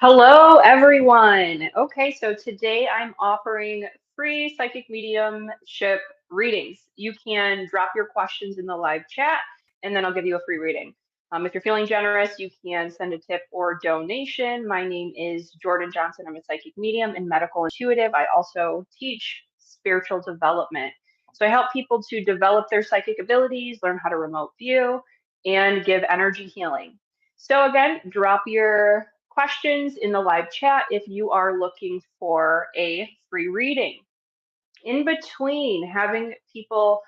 Hello, everyone. Okay, so today I'm offering free psychic mediumship readings. You can drop your questions in the live chat, and then I'll give you a free reading. If you're feeling generous, you can send a tip or donation. My name is Jordan Johnson. I'm a psychic medium and medical intuitive. I also teach spiritual development. So I help people to develop their psychic abilities, learn how to remote view, and give energy healing. So again, drop your questions in the live chat if you are looking for a free reading. In between having people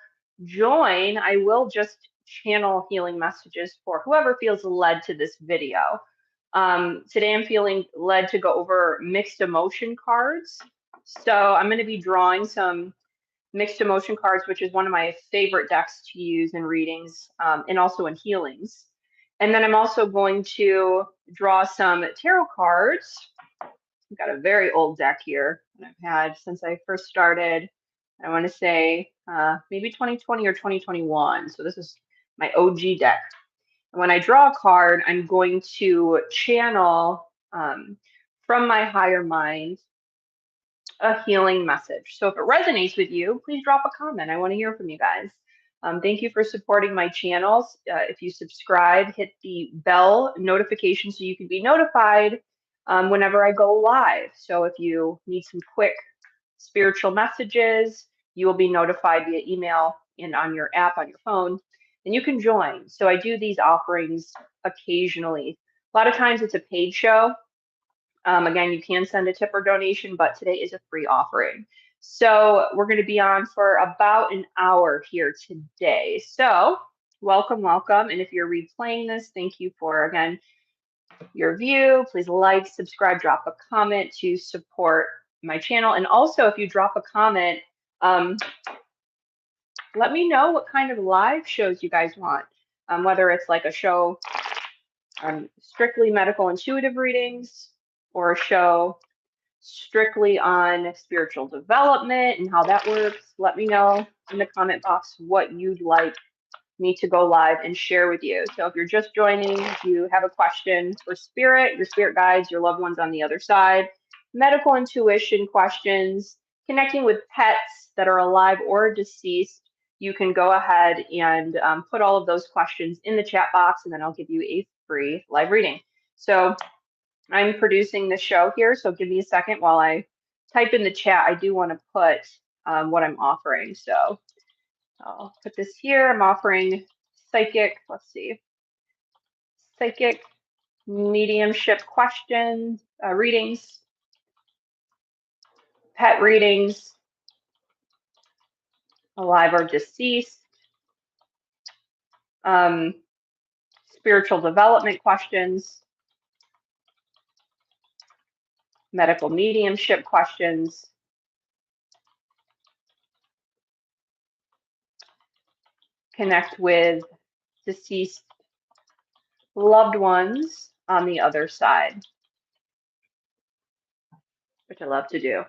join, I will just channel healing messages for whoever feels led to this video. Today I'm feeling led to go over mixed emotion cards. So I'm going to be drawing some mixed emotion cards, which is one of my favorite decks to use in readings and also in healings. And then I'm also going to draw some tarot cards. I've got a very old deck here that I've had since I first started. I want to say maybe 2020 or 2021. So this is my OG deck. And when I draw a card, I'm going to channel from my higher mind a healing message. So if it resonates with you, please drop a comment. I want to hear from you guys. Thank you for supporting my channels. If you subscribe, hit the bell notification so you can be notified whenever I go live. So if you need some quick spiritual messages, you will be notified via email and on your app on your phone, and you can join. So I do these offerings occasionally. A lot of times it's a paid show. Again, you can send a tip or donation, but today is a free offering. So we're going to be on for about an hour here today. So welcome, welcome. And if you're replaying this, thank you for, again, your view. Please like, subscribe, drop a comment to support my channel. And also, if you drop a comment, let me know what kind of live shows you guys want, whether it's like a show strictly medical intuitive readings or a show strictly on spiritual development and how that works. Let me know in the comment box what you'd like me to go live and share with you. So if you're just joining, if you have a question for spirit, your spirit guides, your loved ones on the other side, medical intuition questions, connecting with pets that are alive or deceased, you can go ahead and put all of those questions in the chat box, and then I'll give you a free live reading. So I'm producing the show here, so give me a second while I type in the chat. I do want to put what I'm offering. So I'll put this here. I'm offering psychic, let's see, psychic mediumship questions, readings, pet readings, alive or deceased, spiritual development questions, medical mediumship questions, connect with deceased loved ones on the other side, which I love to do.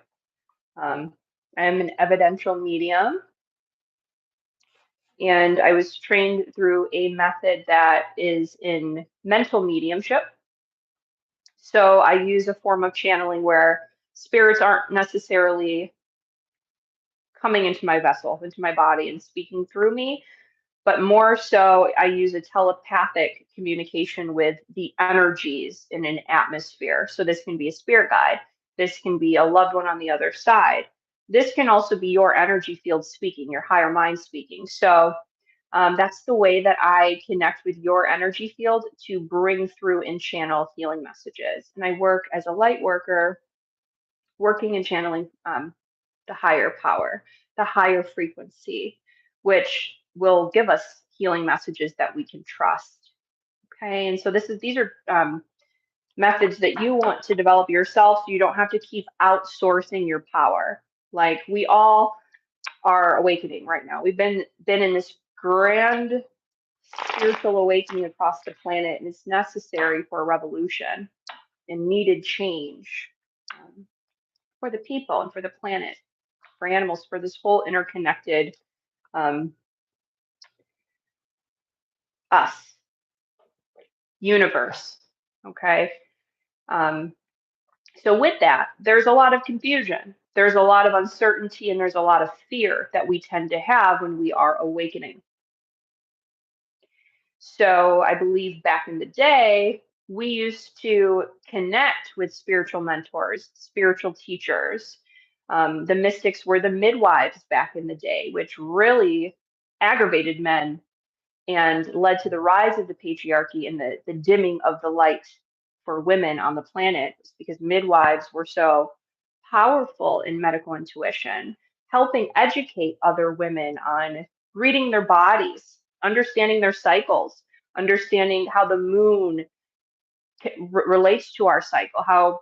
I am an evidential medium, and I was trained through a method that is in mental mediumship. So I use a form of channeling where spirits aren't necessarily coming into my vessel, into my body and speaking through me, but more so I use a telepathic communication with the energies in an atmosphere. So this can be a spirit guide. This can be a loved one on the other side. This can also be your energy field speaking, your higher mind speaking. So that's the way that I connect with your energy field to bring through and channel healing messages. And I work as a light worker, working and channeling the higher power, the higher frequency, which will give us healing messages that we can trust. Okay, and so these are methods that you want to develop yourself, so you don't have to keep outsourcing your power. Like we all are awakening right now. We've been in this grand spiritual awakening across the planet, and it's necessary for a revolution and needed change for the people and for the planet, for animals, for this whole interconnected us universe. Okay. So with that, there's a lot of confusion. There's a lot of uncertainty and there's a lot of fear that we tend to have when we are awakening. So I believe back in the day, we used to connect with spiritual mentors, spiritual teachers. The mystics were the midwives back in the day, which really aggravated men and led to the rise of the patriarchy and the dimming of the light for women on the planet because midwives were so powerful in medical intuition, helping educate other women on reading their bodies, understanding their cycles, understanding how the moon relates to our cycle, how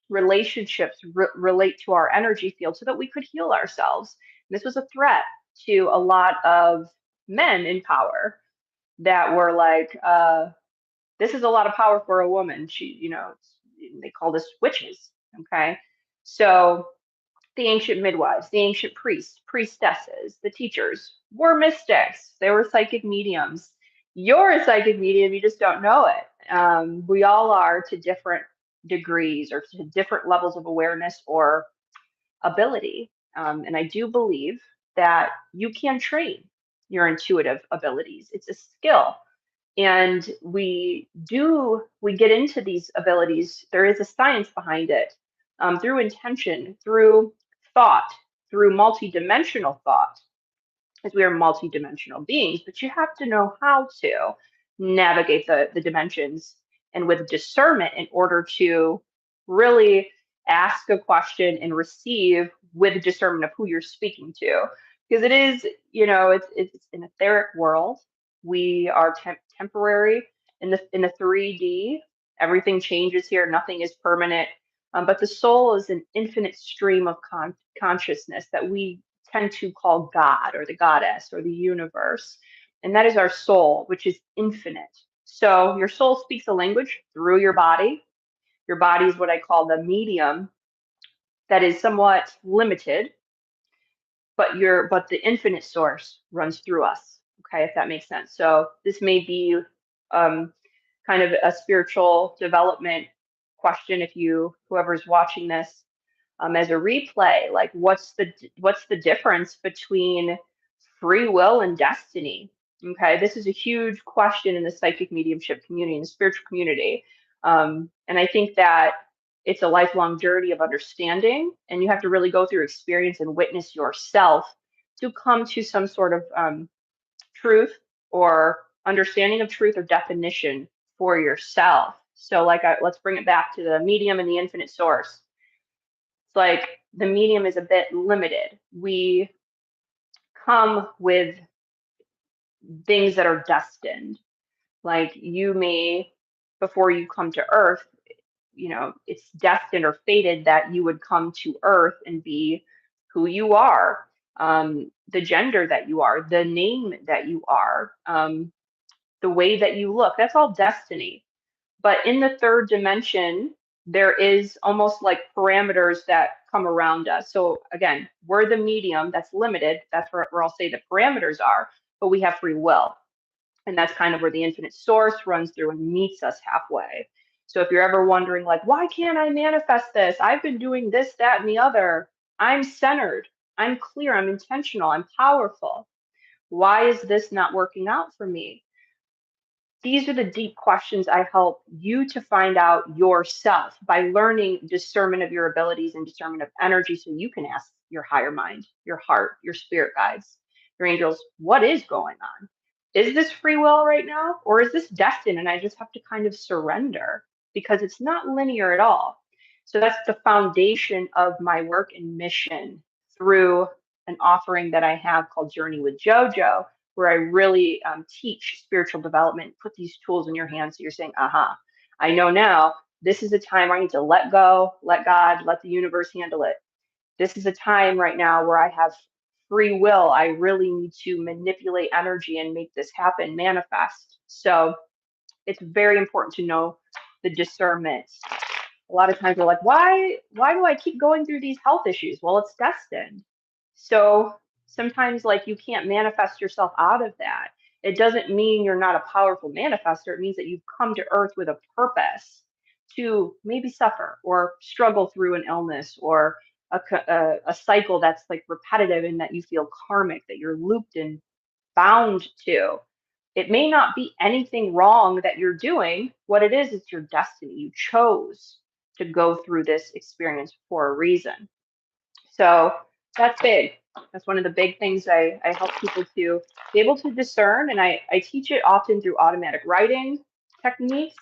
relationships relate to our energy field so that we could heal ourselves. And this was a threat to a lot of men in power that were like, this is a lot of power for a woman. They called us witches. Okay. So the ancient midwives, the ancient priests, priestesses, the teachers were mystics. They were psychic mediums. You're a psychic medium, you just don't know it. We all are to different degrees or to different levels of awareness or ability. And I do believe that you can train your intuitive abilities. It's a skill and we get into these abilities. There is a science behind it, through intention, through thought, through multidimensional thought, as we are multidimensional beings, but you have to know how to navigate the dimensions and with discernment in order to really ask a question and receive with discernment of who you're speaking to. Because it is, it's an etheric world. We are temporary in the 3D. Everything changes here. Nothing is permanent. But the soul is an infinite stream of consciousness that we tend to call God or the goddess or the universe. And that is our soul, which is infinite. So your soul speaks a language through your body. Your body is what I call the medium that is somewhat limited, but the infinite source runs through us. Okay, if that makes sense. So this may be um, kind of a spiritual development question if whoever's watching this, as a replay, like what's the difference between free will and destiny? Okay, this is a huge question in the psychic mediumship community, in the spiritual community, and I think that it's a lifelong journey of understanding, and you have to really go through experience and witness yourself to come to some sort of truth or understanding of truth or definition for yourself. So, let's bring it back to the medium and the infinite source. It's like the medium is a bit limited. We come with things that are destined. Like you may, before you come to Earth, it's destined or fated that you would come to Earth and be who you are, the gender that you are, the name that you are, the way that you look. That's all destiny. But in the third dimension, there is almost like parameters that come around us. So again, we're the medium that's limited. That's where I'll say the parameters are, but we have free will. And that's kind of where the infinite source runs through and meets us halfway. So if you're ever wondering, like, why can't I manifest this? I've been doing this, that, and the other. I'm centered. I'm clear. I'm intentional. I'm powerful. Why is this not working out for me? These are the deep questions I help you to find out yourself by learning discernment of your abilities and discernment of energy so you can ask your higher mind, your heart, your spirit guides, your angels, what is going on? Is this free will right now? Or is this destined? And I just have to kind of surrender because it's not linear at all. So that's the foundation of my work and mission through an offering that I have called Journey with JoJo, where I really teach spiritual development, put these tools in your hands. So you're saying, I know now this is a time where I need to let go, let God, let the universe handle it. This is a time right now where I have free will. I really need to manipulate energy and make this happen, manifest. So it's very important to know the discernment. A lot of times we're like, why do I keep going through these health issues? Well, it's destined. So sometimes like you can't manifest yourself out of that. It doesn't mean you're not a powerful manifester. It means that you've come to earth with a purpose to maybe suffer or struggle through an illness or a cycle that's like repetitive and that you feel karmic, that you're looped and bound to. It may not be anything wrong that you're doing. What it is, it's your destiny. You chose to go through this experience for a reason. So that's big. That's one of the big things I help people to be able to discern. And I teach it often through automatic writing techniques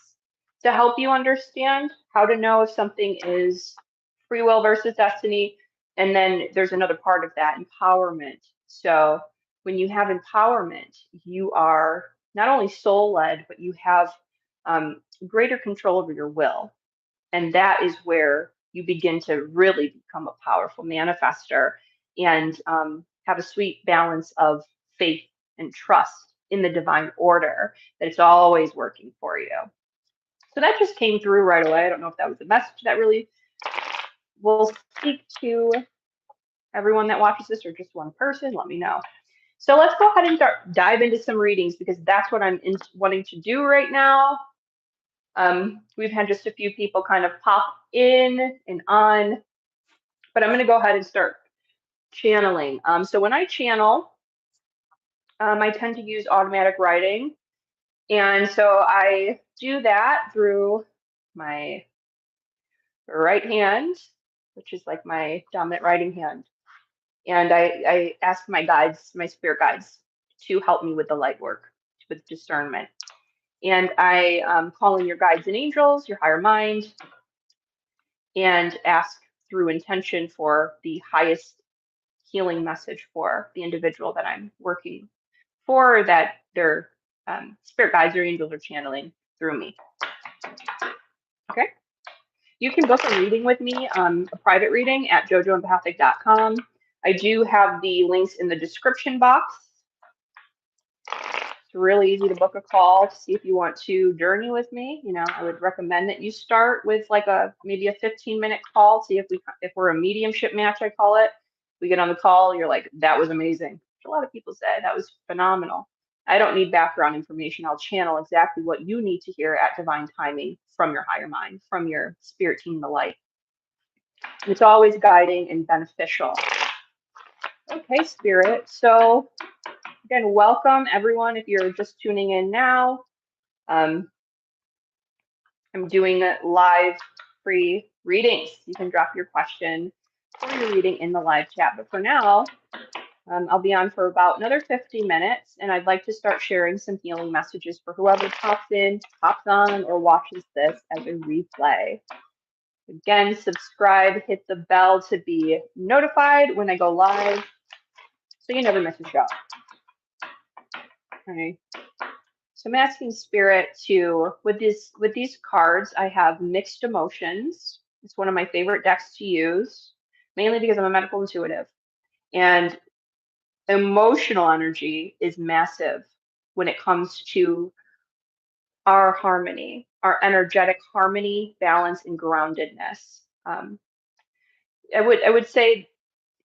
to help you understand how to know if something is free will versus destiny. And then there's another part of that, empowerment. So when you have empowerment, you are not only soul led, but you have greater control over your will. And that is where you begin to really become a powerful manifester and have a sweet balance of faith and trust in the divine order that it's always working for you. So that just came through right away. I don't know if that was a message that really will speak to everyone that watches this or just one person. Let me know. So let's go ahead and dive into some readings because that's what I'm wanting to do right now. We've had just a few people kind of pop in and on, but I'm going to go ahead and start channeling. So when I channel, I tend to use automatic writing. And so I do that through my right hand, which is like my dominant writing hand. And I ask my guides, my spirit guides, to help me with the light work, with discernment. And I call in your guides and angels, your higher mind, and ask through intention for the highest healing message for the individual that I'm working for, that their spirit guides or angels are channeling through me. Okay. You can book a reading with me, a private reading at jojoempathic.com. I do have the links in the description box. It's really easy to book a call to see if you want to journey with me. You know, I would recommend that you start with like maybe a 15-minute call. See if we're a mediumship match, I call it. We get on the call, you're like, that was amazing. A lot of people say that was phenomenal. I don't need background information. I'll channel exactly what you need to hear at divine timing from your higher mind, from your spirit team, the light. It's always guiding and beneficial. Okay, spirit. So again, welcome everyone. If you're just tuning in now, I'm doing live free readings. You can drop your question for your reading in the live chat. But for now, I'll be on for about another 50 minutes, and I'd like to start sharing some healing messages for whoever pops in, pops on, or watches this as a replay. Again, subscribe, hit the bell to be notified when I go live so you never miss a show. Okay. So I'm asking spirit to, with these cards, I have mixed emotions. It's one of my favorite decks to use, mainly because I'm a medical intuitive. And emotional energy is massive when it comes to our harmony, our energetic harmony, balance, and groundedness. I would say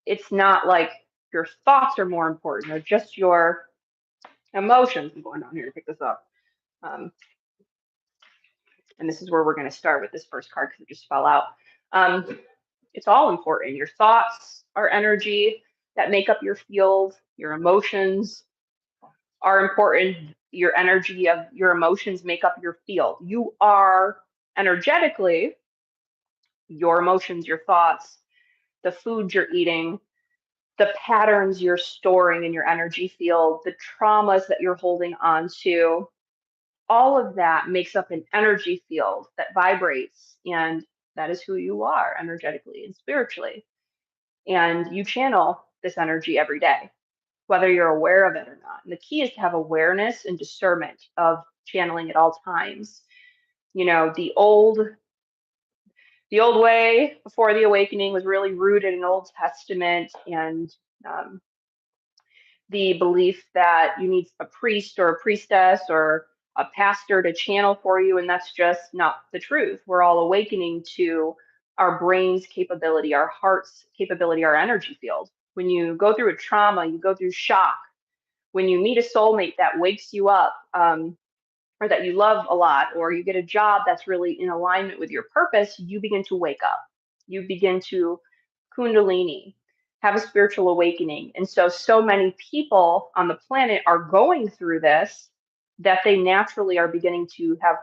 it's not like your thoughts are more important, or just your emotions. I'm going down here to pick this up. And this is where we're going to start with this first card because it just fell out. It's all important. Your thoughts are energy that make up your field. Your emotions are important. Your energy of your emotions make up your field. You are energetically your emotions, your thoughts, the foods you're eating, the patterns you're storing in your energy field, the traumas that you're holding on to. All of that makes up an energy field that vibrates, and that is who you are energetically and spiritually. And you channel this energy every day, whether you're aware of it or not. And the key is to have awareness and discernment of channeling at all times. You know, the old way before the awakening was really rooted in Old Testament and the belief that you need a priest or a priestess or a pastor to channel for you, and that's just not the truth. We're all awakening to our brain's capability, our heart's capability, our energy field. When you go through a trauma, you go through shock. When you meet a soulmate that wakes you up, or that you love a lot, or you get a job that's really in alignment with your purpose, you begin to wake up. You begin to kundalini, have a spiritual awakening. And so many people on the planet are going through this that they naturally are beginning to have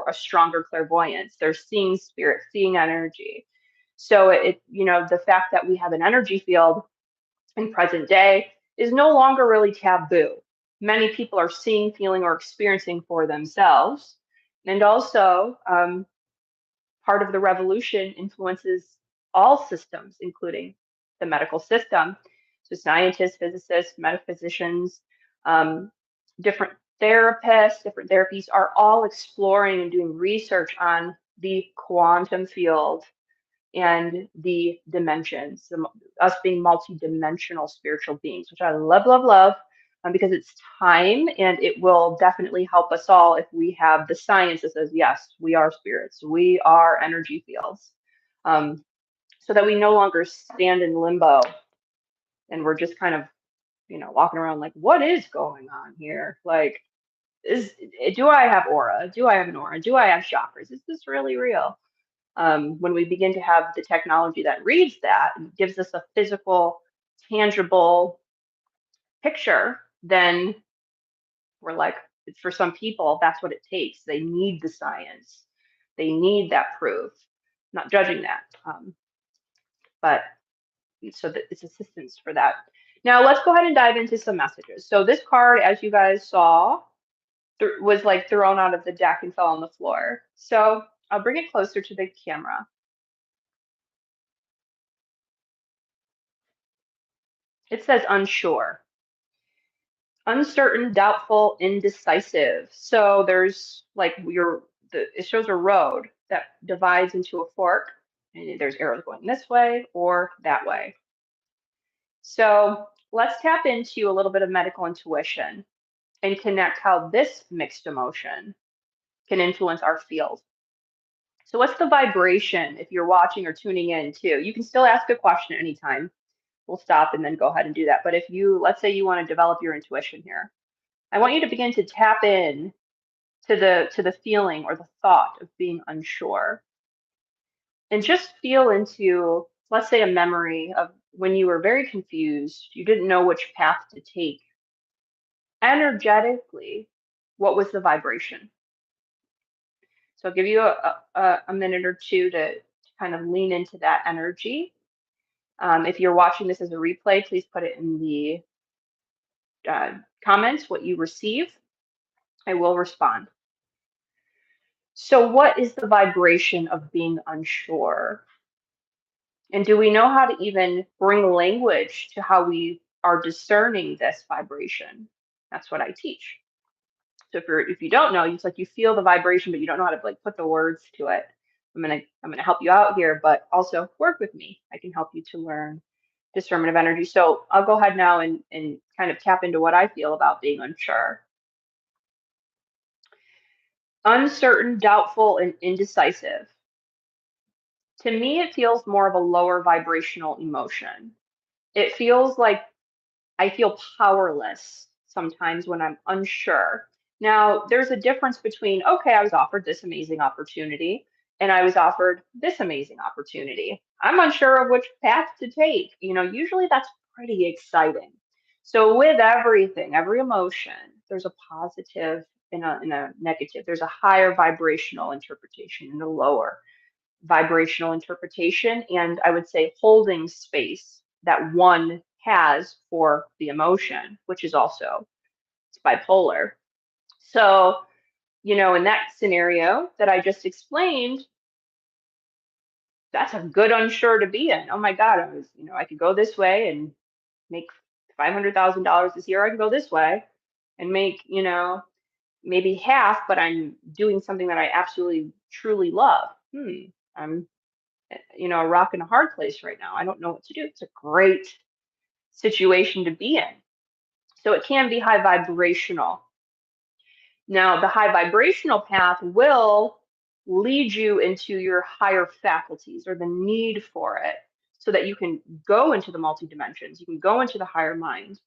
a stronger clairvoyance. They're seeing spirit, seeing energy. So the fact that we have an energy field in present day is no longer really taboo. Many people are seeing, feeling, or experiencing for themselves. And also, part of the revolution influences all systems, including the medical system. So, scientists, physicists, metaphysicians, um, different therapists, different therapies are all exploring and doing research on the quantum field and the dimensions, us being multi-dimensional spiritual beings, which I love, love, love, because it's time and it will definitely help us all if we have the science that says, yes, we are spirits, we are energy fields, um, so that we no longer stand in limbo and we're just kind of, walking around like, what is going on here? Like, is do I have aura? Do I have an aura? Do I have chakras? Is this really real? When we begin to have the technology that reads that and gives us a physical, tangible picture, then we're like, for some people, that's what it takes. They need the science. They need that proof. Not judging that, but so that it's assistance for that. Now let's go ahead and dive into some messages. So this card, as you guys saw, was like thrown out of the deck and fell on the floor. So I'll bring it closer to the camera. It says unsure. Uncertain, doubtful, indecisive. So there's like it shows a road that divides into a fork, and there's arrows going this way or that way. So let's tap into a little bit of medical intuition and connect how this mixed emotion can influence our field. So what's the vibration if you're watching or tuning in too? You can still ask a question anytime. We'll stop and then go ahead and do that. But let's say you want to develop your intuition here, I want you to begin to tap in to the feeling or the thought of being unsure. And just feel into, let's say, a memory of when you were very confused, you didn't know which path to take. Energetically, what was the vibration? So I'll give you a minute or two to kind of lean into that energy. If you're watching this as a replay, please put it in the comments what you receive. I will respond. So what is the vibration of being unsure? And do we know how to even bring language to how we are discerning this vibration? That's what I teach. So if you don't know, it's like you feel the vibration, but you don't know how to like put the words to it. I'm gonna help you out here, but also work with me. I can help you to learn discernment of energy. So I'll go ahead now and kind of tap into what I feel about being unsure. Uncertain, doubtful, and indecisive. To me, it feels more of a lower vibrational emotion. It feels like I feel powerless sometimes when I'm unsure. Now, there's a difference between, okay, I was offered this amazing opportunity and I was offered this amazing opportunity. I'm unsure of which path to take. Usually that's pretty exciting. So with everything, every emotion, there's a positive and a negative. There's a higher vibrational interpretation and a lower vibrational interpretation, and I would say holding space that one has for the emotion, which is also it's bipolar. So, in that scenario that I just explained, that's a good unsure to be in. Oh my God, I could go this way and make $500,000 this year. I can go this way and make, maybe half, but I'm doing something that I absolutely truly love. I'm a rock and a hard place right now. I don't know what to do. It's a great situation to be in. So it can be high vibrational. Now, the high vibrational path will lead you into your higher faculties or the need for it so that you can go into the multi dimensions, you can go into the higher mind.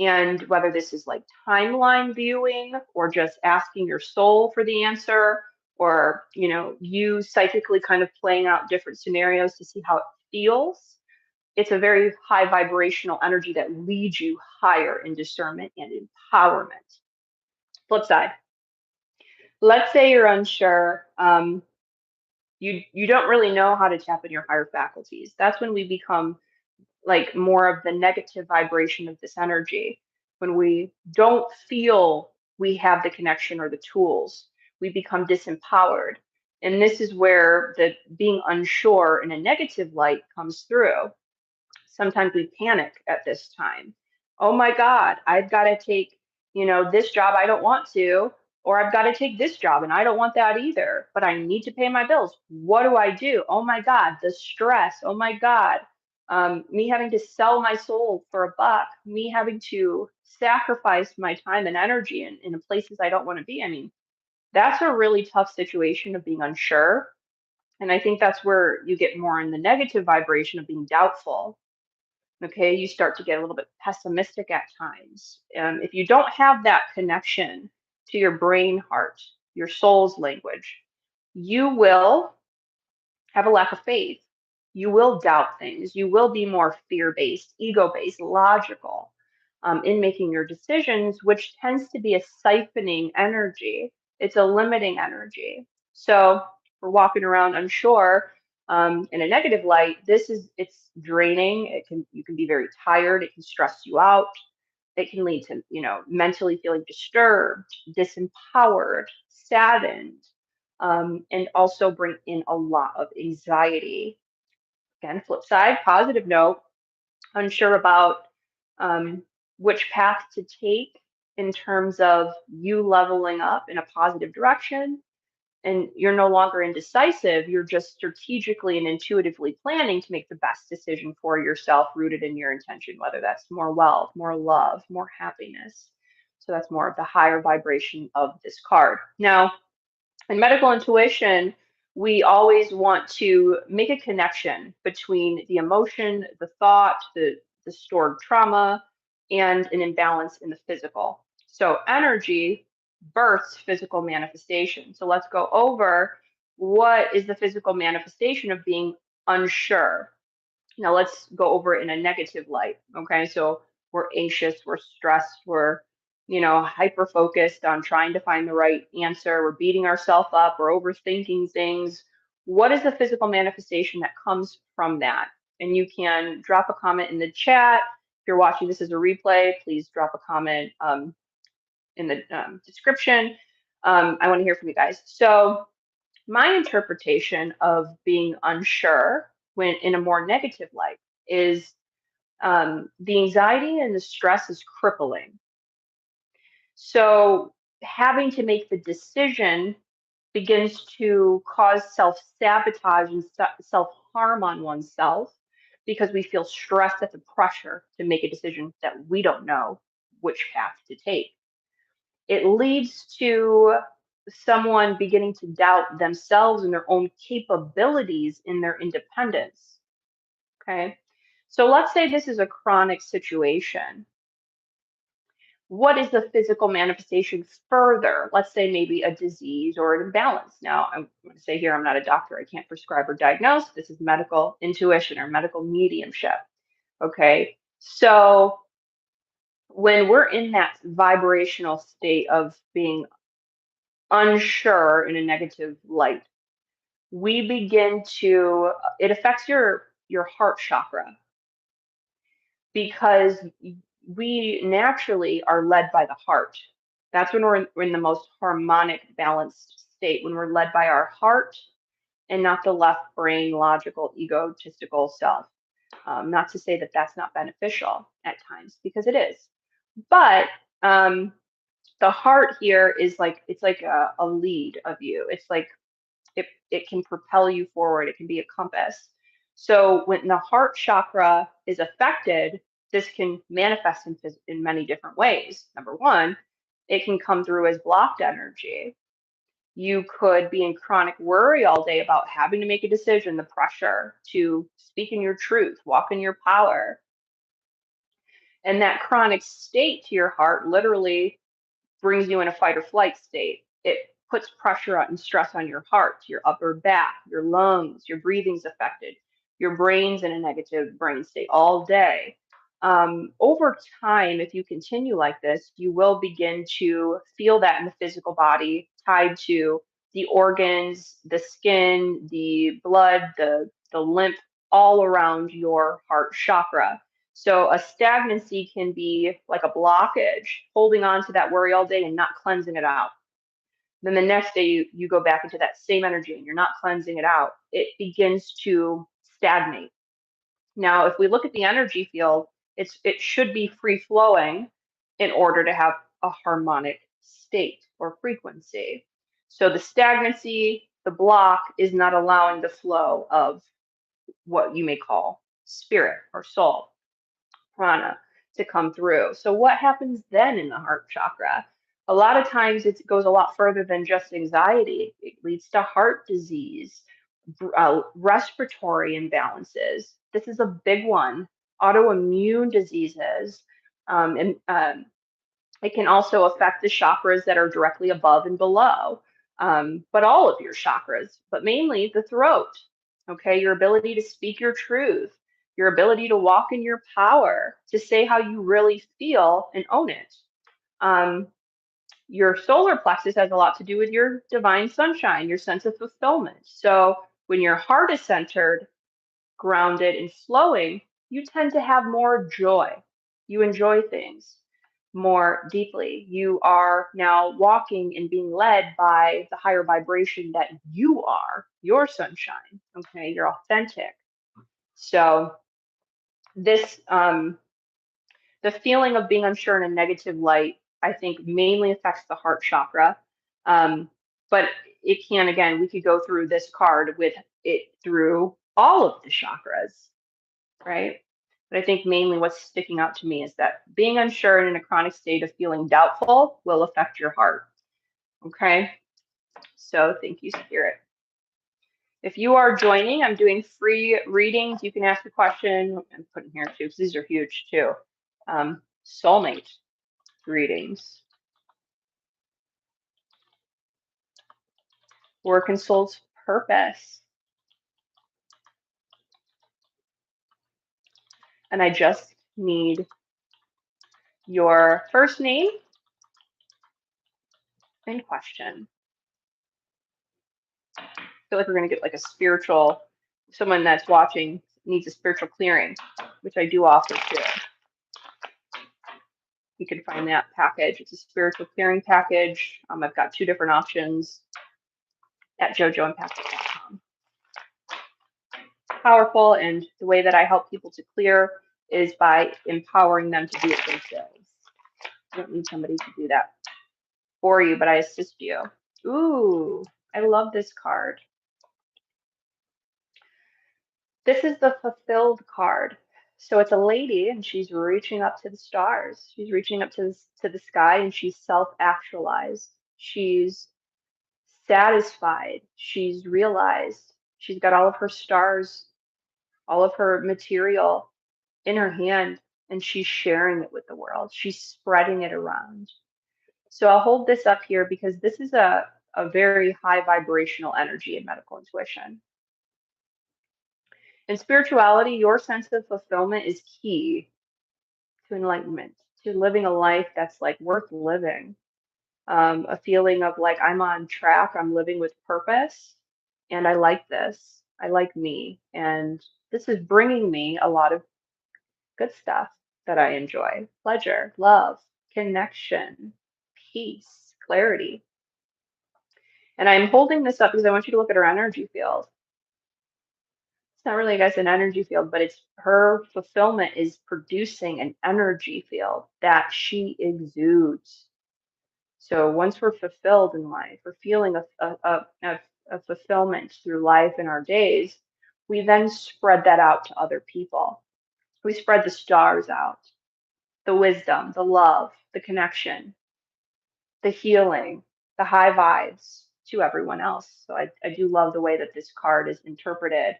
And whether this is like timeline viewing or just asking your soul for the answer, or you psychically kind of playing out different scenarios to see how it feels, it's a very high vibrational energy that leads you higher in discernment and empowerment. Flip side, let's say you're unsure. You don't really know how to tap in your higher faculties. That's when we become like more of the negative vibration of this energy. When we don't feel we have the connection or the tools, we become disempowered. And this is where the being unsure in a negative light comes through. Sometimes we panic at this time. Oh my God, I've got to take, this job I don't want to, or I've got to take this job and I don't want that either, but I need to pay my bills. What do I do? Oh my God, the stress. Oh my God, me having to sell my soul for a buck, me having to sacrifice my time and energy in places I don't want to be. I mean, that's a really tough situation of being unsure. And I think that's where you get more in the negative vibration of being doubtful. Okay, you start to get a little bit pessimistic at times. If you don't have that connection to your brain heart, your soul's language, you will have a lack of faith. You will doubt things. You will be more fear based, ego based, logical in making your decisions, which tends to be a siphoning energy. It's a limiting energy. So we're walking around unsure in a negative light. It's draining. You can be very tired. It can stress you out. It can lead to, mentally feeling disturbed, disempowered, saddened, and also bring in a lot of anxiety. Again, flip side, positive note, unsure about um, which path to take in terms of you leveling up in a positive direction. And you're no longer indecisive, you're just strategically and intuitively planning to make the best decision for yourself, rooted in your intention, whether that's more wealth, more love, more happiness. So that's more of the higher vibration of this card. Now, in medical intuition, we always want to make a connection between the emotion, the thought, the stored trauma, and an imbalance in the physical. So energy births physical manifestation. So let's go over what is the physical manifestation of being unsure. Now let's go over it in a negative light. Okay, so we're anxious, we're stressed, we're hyper focused on trying to find the right answer. We're beating ourselves up, we're overthinking things. What is the physical manifestation that comes from that? And you can drop a comment in the chat. If you're watching this as a replay, please drop a comment in the description. I want to hear from you guys. So my interpretation of being unsure when in a more negative light is the anxiety and the stress is crippling. So having to make the decision begins to cause self-sabotage and self-harm on oneself because we feel stressed at the pressure to make a decision that we don't know which path to take. It leads to someone beginning to doubt themselves and their own capabilities in their independence. Okay. So let's say this is a chronic situation. What is the physical manifestation further? Let's say maybe a disease or an imbalance. Now, I'm going to say here, I'm not a doctor. I can't prescribe or diagnose. This is medical intuition or medical mediumship. Okay. So when we're in that vibrational state of being unsure in a negative light, we begin to, it affects your heart chakra because we naturally are led by the heart. That's when we're in the most harmonic, balanced state, when we're led by our heart and not the left brain, logical, egotistical self. Not to say that that's not beneficial at times, because it is. But the heart here is like, it's like a lead of you. It's like it can propel you forward. It can be a compass. So when the heart chakra is affected, this can manifest in many different ways. Number one, it can come through as blocked energy. You could be in chronic worry all day about having to make a decision, the pressure to speak in your truth, walk in your power. And that chronic state to your heart literally brings you in a fight or flight state. It puts pressure and stress on your heart, your upper back, your lungs, your breathing's affected, your brain's in a negative brain state all day. Over time, if you continue like this, you will begin to feel that in the physical body tied to the organs, the skin, the blood, the lymph, all around your heart chakra. So a stagnancy can be like a blockage, holding on to that worry all day and not cleansing it out. Then the next day you go back into that same energy and you're not cleansing it out. It begins to stagnate. Now, if we look at the energy field, it should be free flowing in order to have a harmonic state or frequency. So the stagnancy, the block is not allowing the flow of what you may call spirit or soul, prana, to come through. So what happens then in the heart chakra? A lot of times it goes a lot further than just anxiety. It leads to heart disease, respiratory imbalances. This is a big one. Autoimmune diseases, and it can also affect the chakras that are directly above and below, but all of your chakras, but mainly the throat. Okay, your ability to speak your truth, your ability to walk in your power, to say how you really feel and own it. Um, your solar plexus has a lot to do with your divine sunshine, your sense of fulfillment. So when your heart is centered, grounded, and flowing, you tend to have more joy. You enjoy things more deeply. You are now walking and being led by the higher vibration that you are, your sunshine. Okay, you're authentic. So this the feeling of being unsure in a negative light, I think mainly affects the heart chakra. But it can, again, we could go through this card with it through all of the chakras, right? But I think mainly what's sticking out to me is that being unsure and in a chronic state of feeling doubtful will affect your heart. Okay. So thank you, Spirit. If you are joining, I'm doing free readings. You can ask a question. I'm putting here too, because these are huge too. Soulmate readings. Work and soul's purpose. And I just need your first name and question. I feel like we're going to get like a spiritual, someone that's watching needs a spiritual clearing, which I do offer too. You can find that package. It's a spiritual clearing package. I've got 2 different options at jojoempathic.com. Powerful, and the way that I help people to clear is by empowering them to do it themselves. I don't need somebody to do that for you, but I assist you. Ooh, I love this card. This is the fulfilled card. So it's a lady and she's reaching up to the stars. She's reaching up to the sky and she's self-actualized. She's satisfied. She's realized she's got all of her stars, all of her material in her hand, and she's sharing it with the world. She's spreading it around. So I'll hold this up here because this is a very high vibrational energy in medical intuition. In spirituality, your sense of fulfillment is key to enlightenment, to living a life that's like worth living. A feeling of like, I'm on track, I'm living with purpose, and I like this. I like me. And this is bringing me a lot of good stuff that I enjoy: pleasure, love, connection, peace, clarity. And I'm holding this up because I want you to look at her energy field. It's not really, I guess, an energy field, but it's her fulfillment is producing an energy field that she exudes. So once we're fulfilled in life, we're feeling a fulfillment through life in our days, we then spread that out to other people. We spread the stars out, the wisdom, the love, the connection, the healing, the high vibes to everyone else. So I do love the way that this card is interpreted,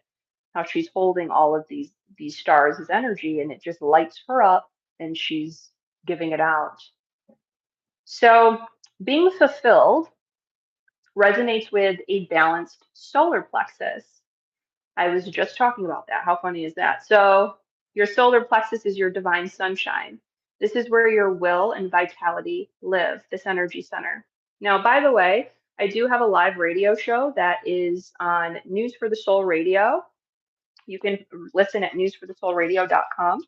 how she's holding all of these stars as energy, and it just lights her up and she's giving it out. So being fulfilled resonates with a balanced solar plexus. I was just talking about that. How funny is that? So your solar plexus is your divine sunshine. This is where your will and vitality live, this energy center. Now, by the way, I do have a live radio show that is on News for the Soul Radio. You can listen at newsforthesoulradio.com.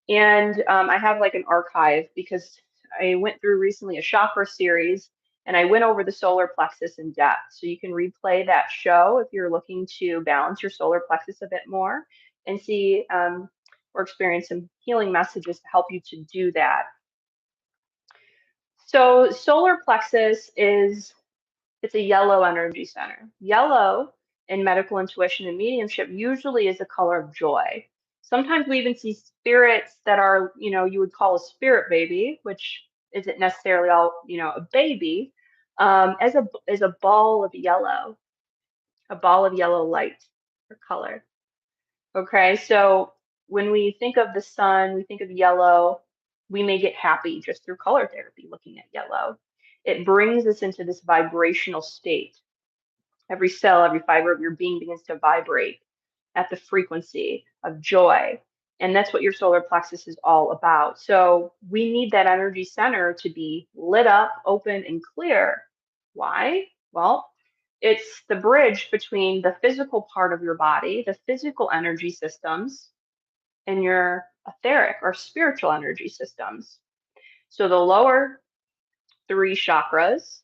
And I have like an archive because I went through recently a chakra series and I went over the solar plexus in depth. So you can replay that show if you're looking to balance your solar plexus a bit more and see or experience some healing messages to help you to do that. So solar plexus it's a yellow energy center. Yellow in medical intuition and mediumship usually is a color of joy. Sometimes we even see spirits that are, you would call a spirit baby, which isn't necessarily all, a baby, as a ball of yellow, light or color. Okay, so when we think of the sun, we think of yellow, we may get happy just through color therapy looking at yellow. It brings us into this vibrational state. Every cell, every fiber of your being begins to vibrate at the frequency of joy. And that's what your solar plexus is all about. So we need that energy center to be lit up, open, and clear. Why? Well, it's the bridge between the physical part of your body, the physical energy systems, and your etheric or spiritual energy systems. So the lower three chakras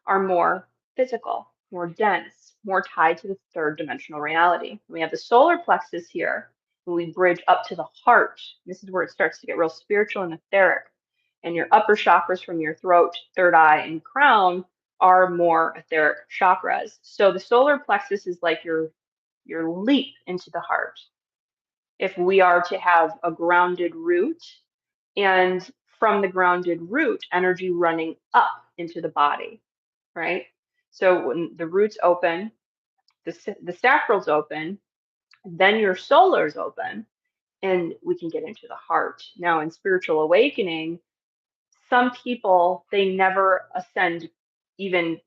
are more physical, more dense, more tied to the third dimensional reality. We have the solar plexus here, when we bridge up to the heart. This is where it starts to get real spiritual and etheric. And your upper chakras from your throat, third eye, and crown are more etheric chakras. So the solar plexus is like your leap into the heart. If we are to have a grounded root, and from the grounded root, energy running up into the body, right? So when the root's open, the sacral's open, then your solar's open, and we can get into the heart. Now, in spiritual awakening, some people, they never ascend even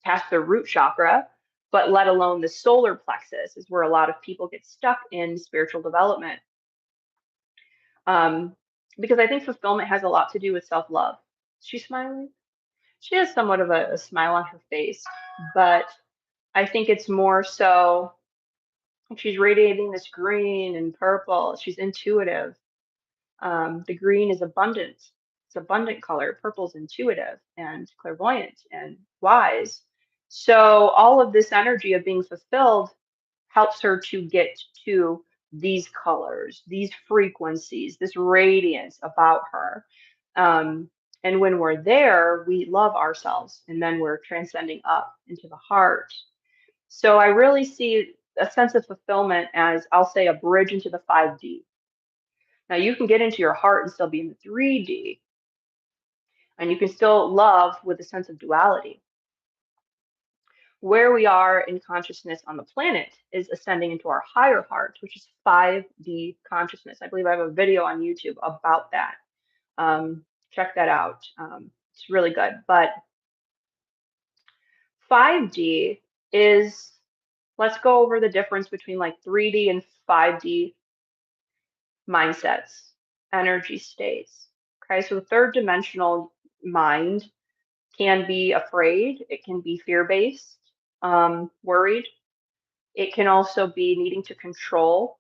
past their root chakra, but let alone the solar plexus is where a lot of people get stuck in spiritual development. Because I think fulfillment has a lot to do with self-love. Is she smiling? She has somewhat of a smile on her face, but I think it's more so she's radiating this green and purple. She's intuitive. The green is abundant. It's abundant color. Purple's intuitive and clairvoyant and wise. So all of this energy of being fulfilled helps her to get to these colors, these frequencies, this radiance about her. And when we're there, we love ourselves, and then we're transcending up into the heart. So I really see a sense of fulfillment as, I'll say, a bridge into the 5D. Now you can get into your heart and still be in the 3D, and you can still love with a sense of duality. Where we are in consciousness on the planet is ascending into our higher heart, which is 5D consciousness. I believe I have a video on YouTube about that. Check that out. It's really good. But 5D is, let's go over the difference between like 3D and 5D mindsets, energy states. Okay, so the third dimensional mind can be afraid, it can be fear-based, worried. It can also be needing to control.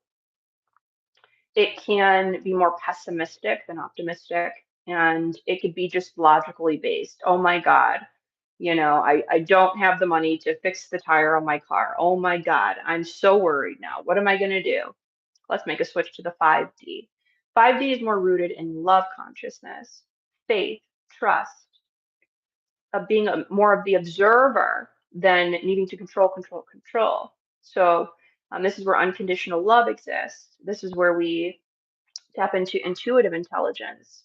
It can be more pessimistic than optimistic, and it could be just logically based. Oh my God, I don't have the money to fix the tire on my car. Oh my God, I'm so worried now. What am I going to do? Let's make a switch to the 5D. 5D is more rooted in love consciousness, faith, trust, of being more of the observer than needing to control, control, control. So this is where unconditional love exists. This is where we tap into intuitive intelligence,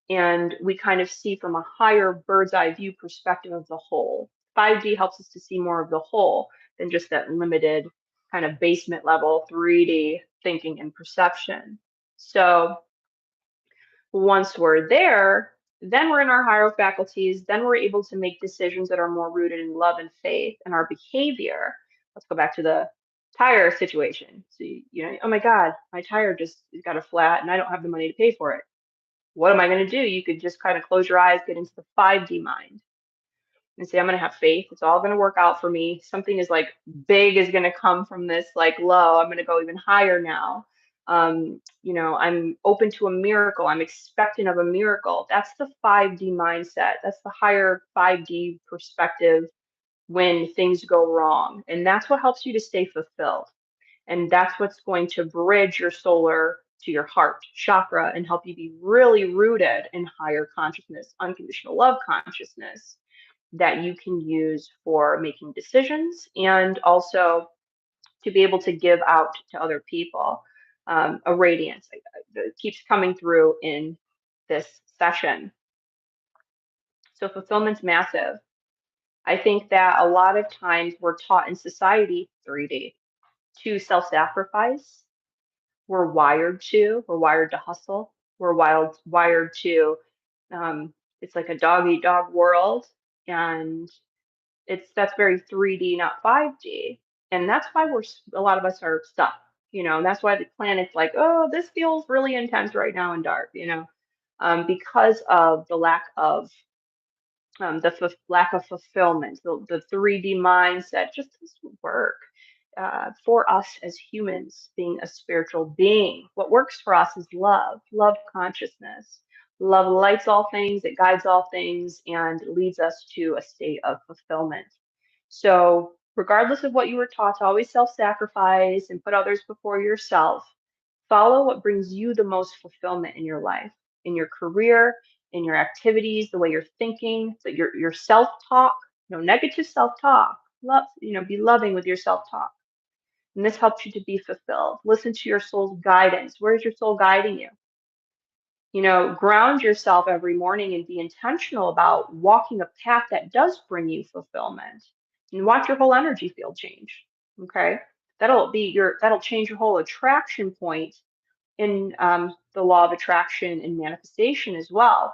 and we kind of see from a higher bird's eye view perspective of the whole. 5D helps us to see more of the whole than just that limited kind of basement level 3D thinking and perception. So Once we're there, then we're in our higher faculties, then we're able to make decisions that are more rooted in love and faith and our behavior. Let's go back to the tire situation. So, oh my God, my tire just got a flat and I don't have the money to pay for it. What am I going to do? You could just kind of close your eyes, get into the 5D mind and say, I'm going to have faith. It's all going to work out for me. Something is like big is going to come from this like low. I'm going to go even higher now. I'm open to a miracle. I'm expectant of a miracle. That's the 5D mindset. That's the higher 5D perspective when things go wrong. And that's what helps you to stay fulfilled. And that's what's going to bridge your solar to your heart chakra and help you be really rooted in higher consciousness, unconditional love consciousness that you can use for making decisions and also to be able to give out to other people. A radiance that keeps coming through in this session. So fulfillment's massive. I think that a lot of times we're taught in society, 3D, to self-sacrifice. We're wired to hustle. We're wired to, it's like a dog eat dog world. And that's very 3D, not 5D. And that's why a lot of us are stuck, and that's why the planet's like, oh, this feels really intense right now and dark, because of the lack of lack of fulfillment. The 3D mindset just doesn't work for us as humans, being a spiritual being. What works for us is love consciousness. Love lights all things, it guides all things, and leads us to a state of fulfillment. So, regardless of what you were taught to always self sacrifice and put others before yourself, follow what brings you the most fulfillment in your life, in your career, in your activities, the way you're thinking, your self talk, no negative self talk. Love, be loving with your self talk. And this helps you to be fulfilled. Listen to your soul's guidance. Where's your soul guiding you? Ground yourself every morning and be intentional about walking a path that does bring you fulfillment. And watch your whole energy field change. Okay. That'll change your whole attraction point in the law of attraction and manifestation as well.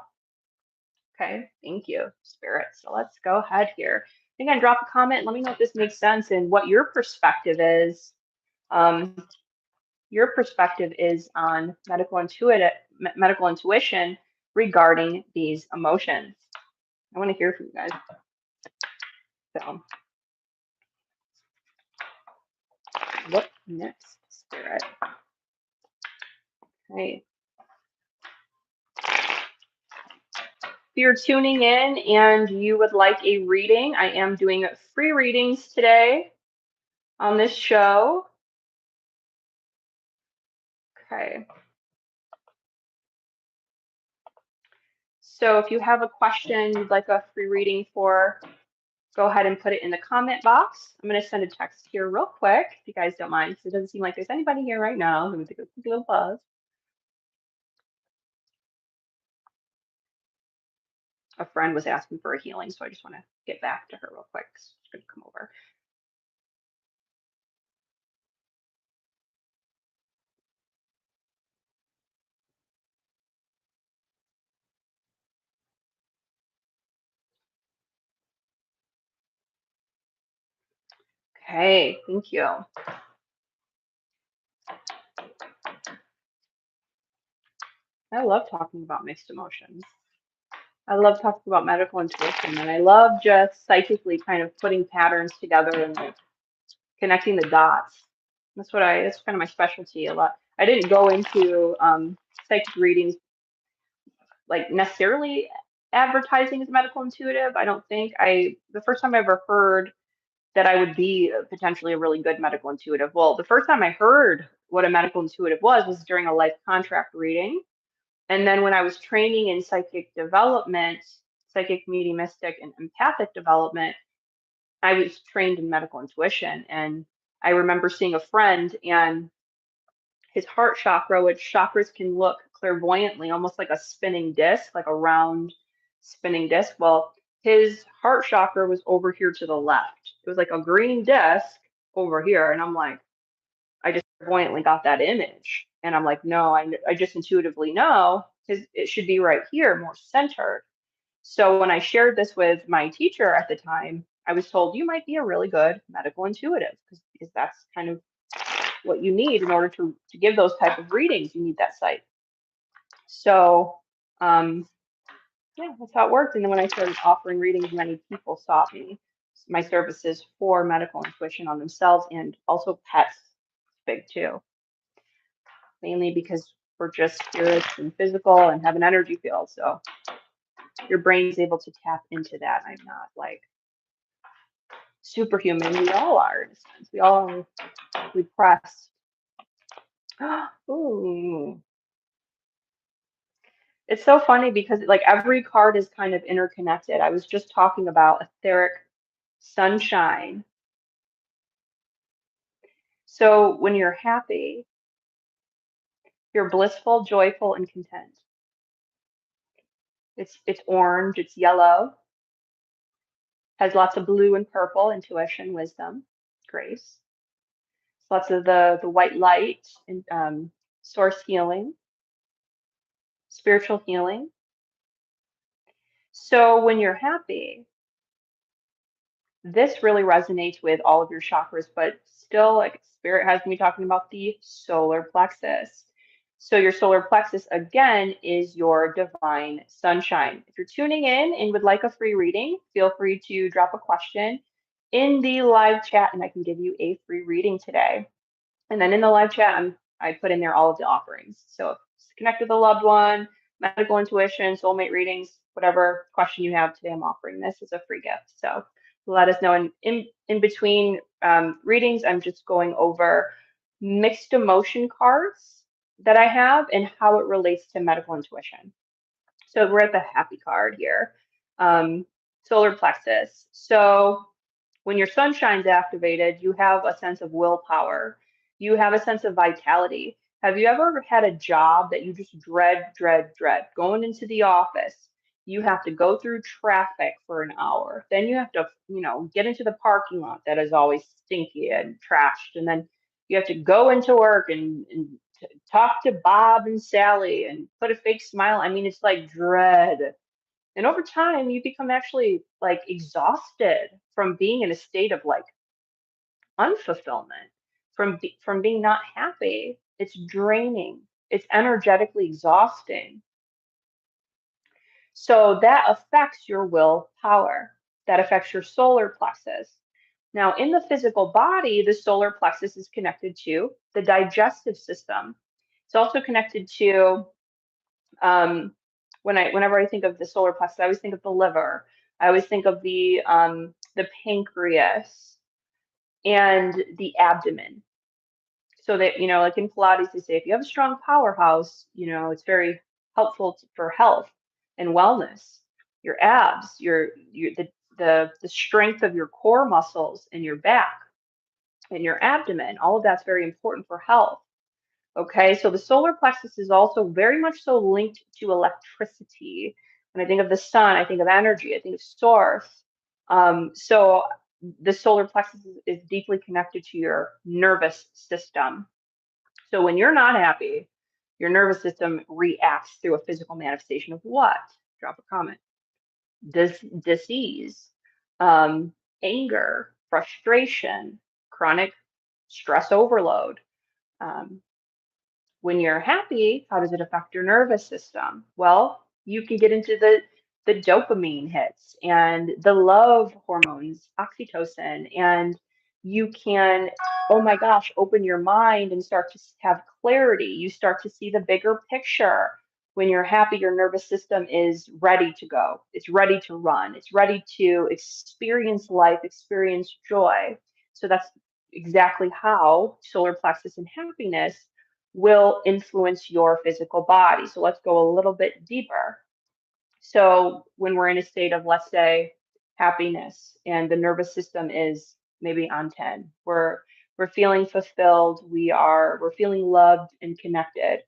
Okay, thank you, Spirit. So let's go ahead here. Again, drop a comment. Let me know if this makes sense and what your perspective is. Your perspective is on medical intuition regarding these emotions. I want to hear from you guys. So, what next, Spirit? Okay. If you're tuning in and you would like a reading, I am doing free readings today on this show. Okay. So if you have a question you'd like a free reading for, go ahead and put it in the comment box. I'm going to send a text here real quick, if you guys don't mind, because it doesn't seem like there's anybody here right now. Let me take a quick little pause. A friend was asking for a healing, so I just want to get back to her real quick. So she's going to come over. Okay, thank you. I love talking about mixed emotions. I love talking about medical intuition, and I love just psychically kind of putting patterns together and like connecting the dots. That's kind of my specialty a lot. I didn't go into psychic readings like necessarily advertising as medical intuitive. I don't think the first time I ever heard that I would be potentially a really good medical intuitive. Well, the first time I heard what a medical intuitive was during a life contract reading. And then when I was training in psychic development, psychic, mediumistic, and empathic development, I was trained in medical intuition. And I remember seeing a friend and his heart chakra, which chakras can look clairvoyantly, almost like a spinning disc, like a round spinning disc. Well, his heart chakra was over here to the left. It was like a green disc over here. And I'm like, I just clairvoyantly got that image. And I'm like, no, I just intuitively know because it should be right here, more centered. So when I shared this with my teacher at the time, I was told you might be a really good medical intuitive because that's kind of what you need in order to give those type of readings. You need that sight. So um, yeah, that's how it worked. And then when I started offering readings, many people sought me, my services for medical intuition on themselves and also pets. Big too, mainly because we're just spirits and physical and have an energy field. So your brain's able to tap into that. I'm not like superhuman. We all are in a sense. We all repress. Ooh. It's so funny because like every card is kind of interconnected. I was just talking about etheric sunshine. So when you're happy, you're blissful, joyful, and content. It's orange, it's yellow, has lots of blue and purple, intuition, wisdom, grace. Lots of the white light and source healing, spiritual healing. So when you're happy, this really resonates with all of your chakras, but still, like spirit has me talking about the solar plexus. So your solar plexus again is your divine sunshine. If you're tuning in and would like a free reading, feel free to drop a question in the live chat and I can give you a free reading today. And then in the live chat, I put in there all of the offerings. So if it's connect with a loved one, medical intuition, soulmate readings, whatever question you have today, I'm offering this as a free gift. So let us know. And in between readings, I'm just going over mixed emotion cards that I have and how it relates to medical intuition. So we're at the happy card here, um, solar plexus. So when your sunshine's activated, you have a sense of willpower. You have a sense of vitality. Have you ever had a job that you just dread, dread, dread? Going into the office, you have to go through traffic for an hour. Then you have to, get into the parking lot that is always stinky and trashed. And then you have to go into work and talk to Bob and Sally and put a fake smile. I mean, it's like dread. And over time, you become actually like exhausted from being in a state of like unfulfillment, from being not happy. It's draining. It's energetically exhausting. So that affects your willpower. That affects your solar plexus. Now, in the physical body, the solar plexus is connected to the digestive system. It's also connected to um, whenever I think of the solar plexus, I always think of the liver. I always think of the pancreas and the abdomen. So that, like in Pilates, they say if you have a strong powerhouse, it's very helpful for health and wellness. Your abs, the strength of your core muscles in your back and your abdomen, all of that's very important for health. Okay, so the solar plexus is also very much so linked to electricity. When I think of the sun, I think of energy, I think of source. So the solar plexus is deeply connected to your nervous system. So when you're not happy, your nervous system reacts through a physical manifestation of what? Drop a comment. Disease, um, anger, frustration, chronic stress overload. Um, when you're happy, how does it affect your nervous system? Well, you can get into the dopamine hits and the love hormones, oxytocin, and you can, oh my gosh, open your mind and start to have clarity. You start to see the bigger picture. When you're happy, your nervous system is ready to go. It's ready to run. It's ready to experience life, experience joy. So that's exactly how solar plexus and happiness will influence your physical body. So let's go a little bit deeper. So when we're in a state of, let's say, happiness and the nervous system is maybe on 10, we're feeling fulfilled, we're feeling loved and connected.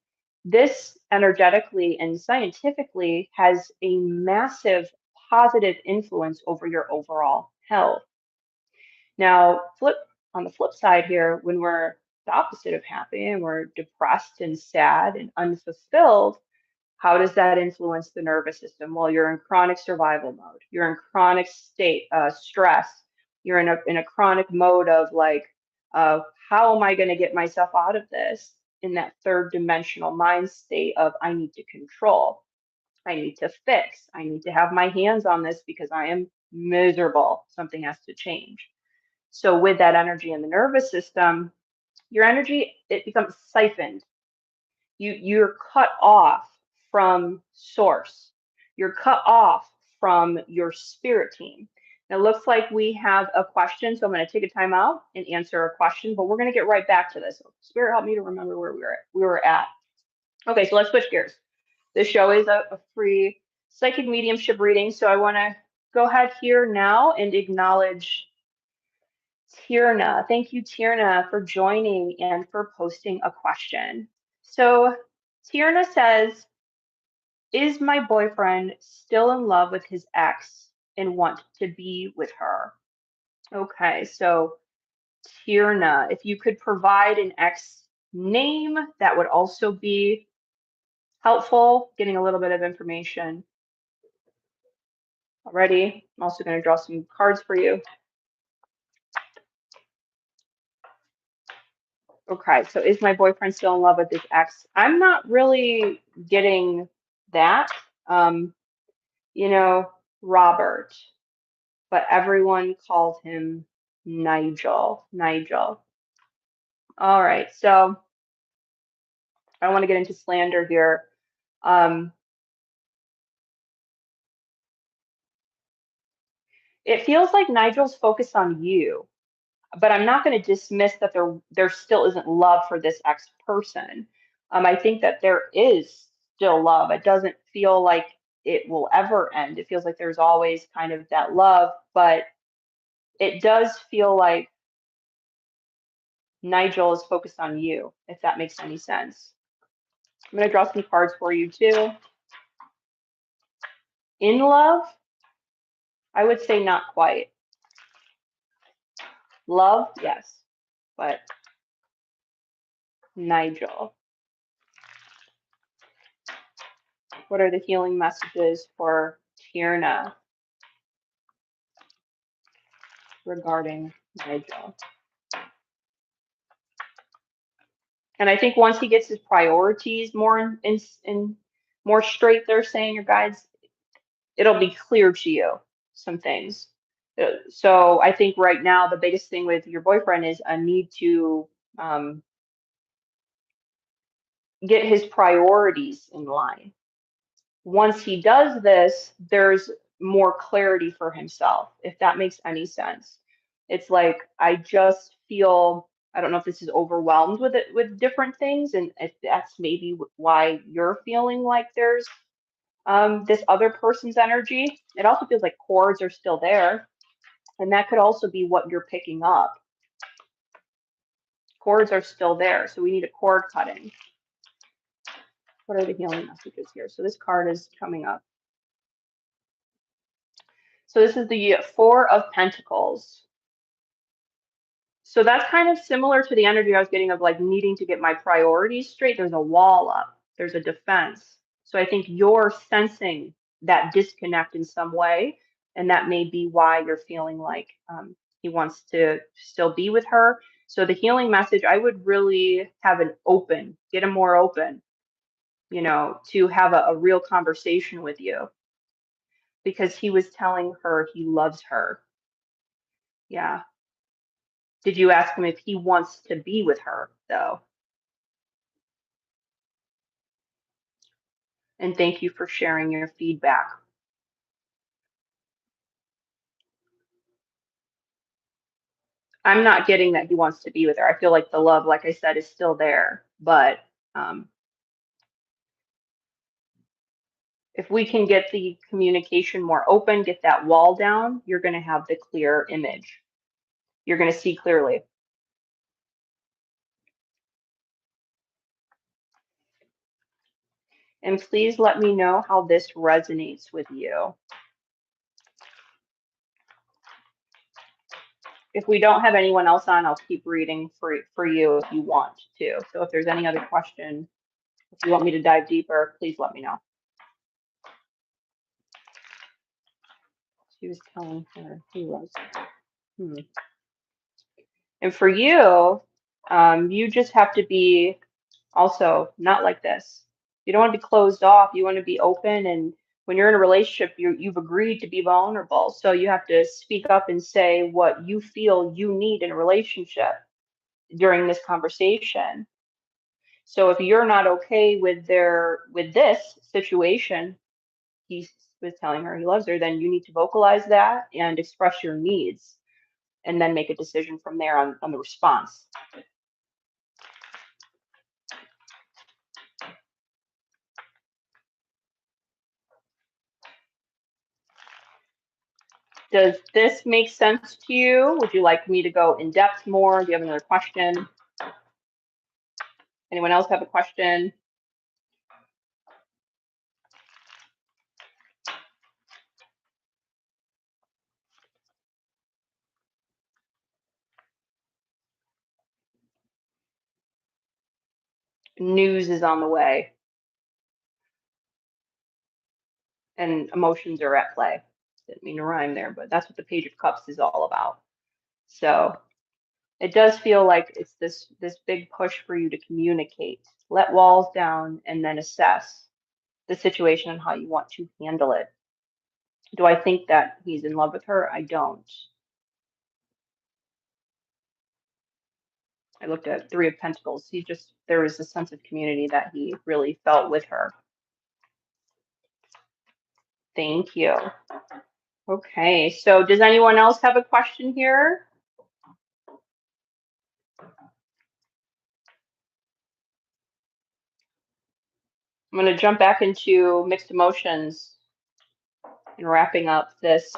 This energetically and scientifically has a massive positive influence over your overall health. Now, on the flip side here, when we're the opposite of happy and we're depressed and sad and unfulfilled, How does that influence the nervous system? Well, you're in chronic survival mode. You're in chronic state stress. You're in a chronic mode of like, how am I going to get myself out of this? In that third dimensional mind state of I need to control, I need to fix, I need to have my hands on this because I am miserable. Something has to change. So with that energy in the nervous system, your energy, it becomes siphoned. You're cut off from source. You're cut off from your spirit team. It looks like we have a question, so I'm going to take a time out and answer a question, but we're going to get right back to this. So Spirit, help me to remember where we were at. Okay, so let's switch gears. This show is a free psychic mediumship reading, so I want to go ahead here now and acknowledge Tierna. Thank you, Tierna, for joining and for posting a question. So Tierna says, is my boyfriend still in love with his ex and want to be with her? Okay, so Tierna, if you could provide an ex name, that would also be helpful, getting a little bit of information already. I'm also going to draw some cards for you. Okay, so is my boyfriend still in love with his ex? I'm not really getting that. Um, you know, Robert, but everyone called him Nigel. Nigel. All right, so I don't want to get into slander here. It feels like Nigel's focused on you, but I'm not going to dismiss that there still isn't love for this ex person. I think that there is still love. It doesn't feel like it will ever end. It feels like there's always kind of that love, but it does feel like Nigel is focused on you, if that makes any sense. I'm going to draw some cards for you too. In love, I would say not quite. Love, yes, but Nigel. What are the healing messages for Tierna regarding Nigel? And I think once he gets his priorities more in more straight, they're saying, your guides, it'll be clear to you some things. So I think right now the biggest thing with your boyfriend is a need to get his priorities in line. Once he does this, there's more clarity for himself, if that makes any sense. It's like I just feel, I don't know if this is overwhelmed with it with different things, and if that's maybe why you're feeling like there's this other person's energy. It also feels like cords are still there, and that could also be what you're picking up. Cords are still there, so we need a cord cutting. What are the healing messages here? So this card is coming up. So this is the Four of Pentacles. So that's kind of similar to the energy I was getting of like needing to get my priorities straight. There's a wall up, there's a defense. So I think you're sensing that disconnect in some way. And that may be why you're feeling like he wants to still be with her. So the healing message, I would really have an open, get him more open, you know, to have a real conversation with you, because he was telling her he loves her. Yeah. Did you ask him if he wants to be with her, though? And thank you for sharing your feedback. I'm not getting that he wants to be with her. I feel like the love, like I said, is still there. But if we can get the communication more open, get that wall down, you're going to have the clear image. You're going to see clearly. And please let me know how this resonates with you. If we don't have anyone else on, I'll keep reading for you if you want to. So if there's any other question, If you want me to dive deeper, please let me know. She was telling her he was. And for you, you just have to be also not like this. You don't want to be closed off. You want to be open. And when you're in a relationship, you've agreed to be vulnerable. So you have to speak up and say what you feel you need in a relationship during this conversation. So if you're not okay with this situation, he was telling her he loves her, then you need to vocalize that and express your needs and then make a decision from there on the response. Does this make sense to you? Would you like me to go in depth more? Do you have another question? Anyone else have a question? News is on the way and emotions are at play. Didn't mean to rhyme there, but that's what the Page of Cups is all about. So it does feel like it's this big push for you to communicate, let walls down, and then assess the situation and how you want to handle it. Do I think that he's in love with her? I don't. I looked at Three of Pentacles. There was a sense of community that he really felt with her. Thank you. Okay, so does anyone else have a question here? I'm going to jump back into mixed emotions and wrapping up this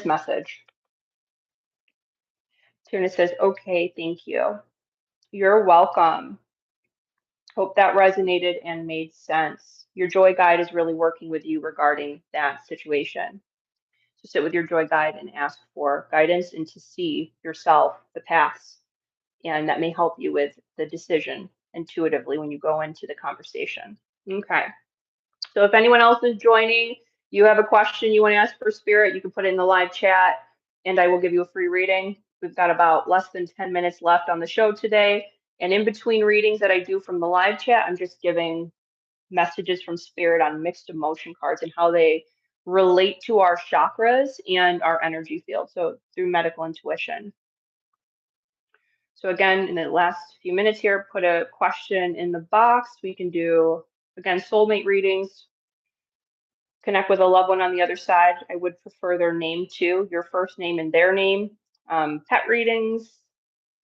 message. Tuna says, okay, thank you. You're welcome. Hope that resonated and made sense. Your joy guide is really working with you regarding that situation. So sit with your joy guide and ask for guidance and to see yourself, the paths, and that may help you with the decision intuitively when you go into the conversation. Okay. So if anyone else is joining, you have a question you want to ask for Spirit, you can put it in the live chat and I will give you a free reading. We've got about less than 10 minutes left on the show today. And in between readings that I do from the live chat, I'm just giving messages from Spirit on mixed emotion cards and how they relate to our chakras and our energy field. So through medical intuition. So again, in the last few minutes here, put a question in the box. We can do, again, soulmate readings, connect with a loved one on the other side. I would prefer their name too, your first name and their name. Pet readings,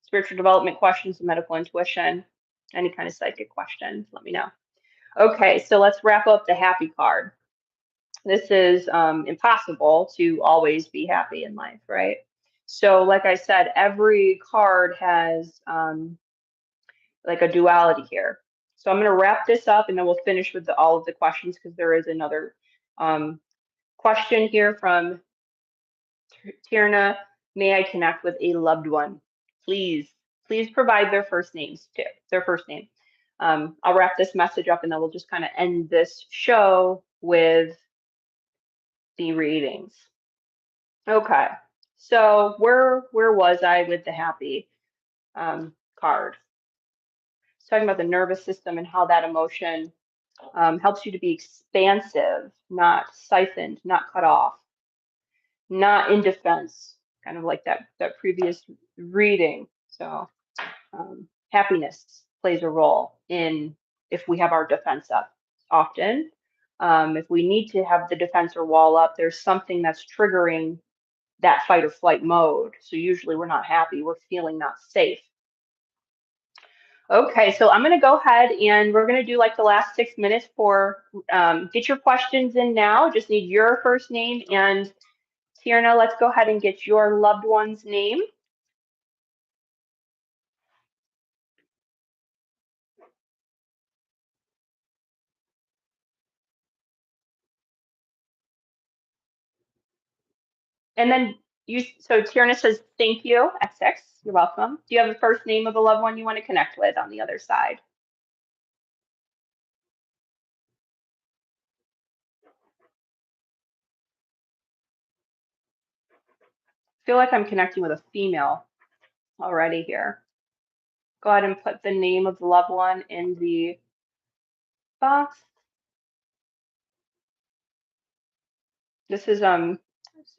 spiritual development questions, medical intuition, any kind of psychic questions, let me know. Okay, so let's wrap up the happy card. This is impossible to always be happy in life, right? So like I said, every card has like a duality here. So I'm going to wrap this up and then we'll finish with all of the questions because there is another question here from Tierna. May I connect with a loved one? Please provide their first names too, their first name. I'll wrap this message up and then we'll just kind of end this show with the readings. Okay, so where was I with the happy card? Talking about the nervous system and how that emotion helps you to be expansive, not siphoned, not cut off, not in defense, kind of like that previous reading. So happiness plays a role in if we have our defense up often. If we need to have the defense or wall up, there's something that's triggering that fight or flight mode. So usually we're not happy, we're feeling not safe. Okay, so I'm going to go ahead and we're going to do like the last 6 minutes for get your questions in now. Just need your first name and Tierna, let's go ahead and get your loved one's name. And then so Tierna says, thank you, XX, you're welcome. Do you have a first name of a loved one you want to connect with on the other side? feel like I'm connecting with a female already here. Go ahead and put the name of the loved one in the box. This is and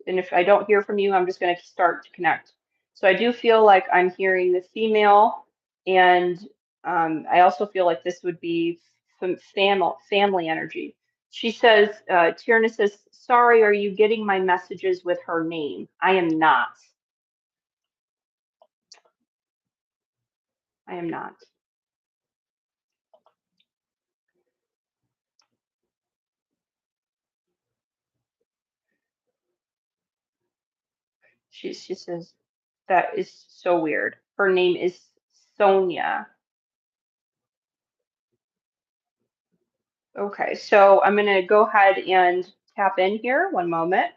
if I don't hear from you, I'm just going to start to connect. So I do feel like I'm hearing the female, and I also feel like this would be some family energy. She says, Tierna says, sorry, are you getting my messages with her name? I am not. I am not. She says, that is so weird. Her name is Sonia. Okay, so I'm going to go ahead and tap in here. One moment.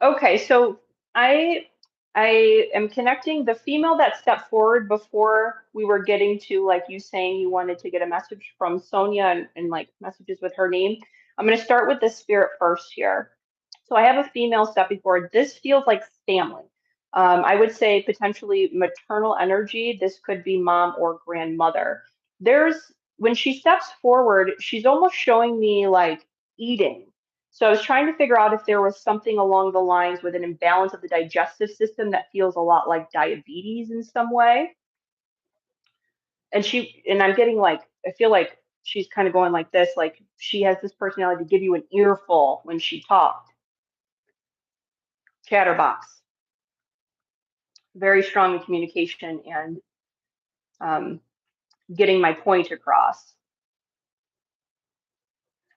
Okay, so I I am connecting the female that stepped forward before we were getting to like you saying you wanted to get a message from Sonia and like messages with her name. I'm going to start with the spirit first here. So I have a female stepping forward. This feels like family. I would say potentially maternal energy. This could be mom or grandmother. There's when she steps forward, she's almost showing me like eating. So I was trying to figure out if there was something along the lines with an imbalance of the digestive system that feels a lot like diabetes in some way. And I'm getting like I feel like she's kind of going like this, like she has this personality to give you an earful when she talked. Chatterbox, very strong in communication and um, getting my point across.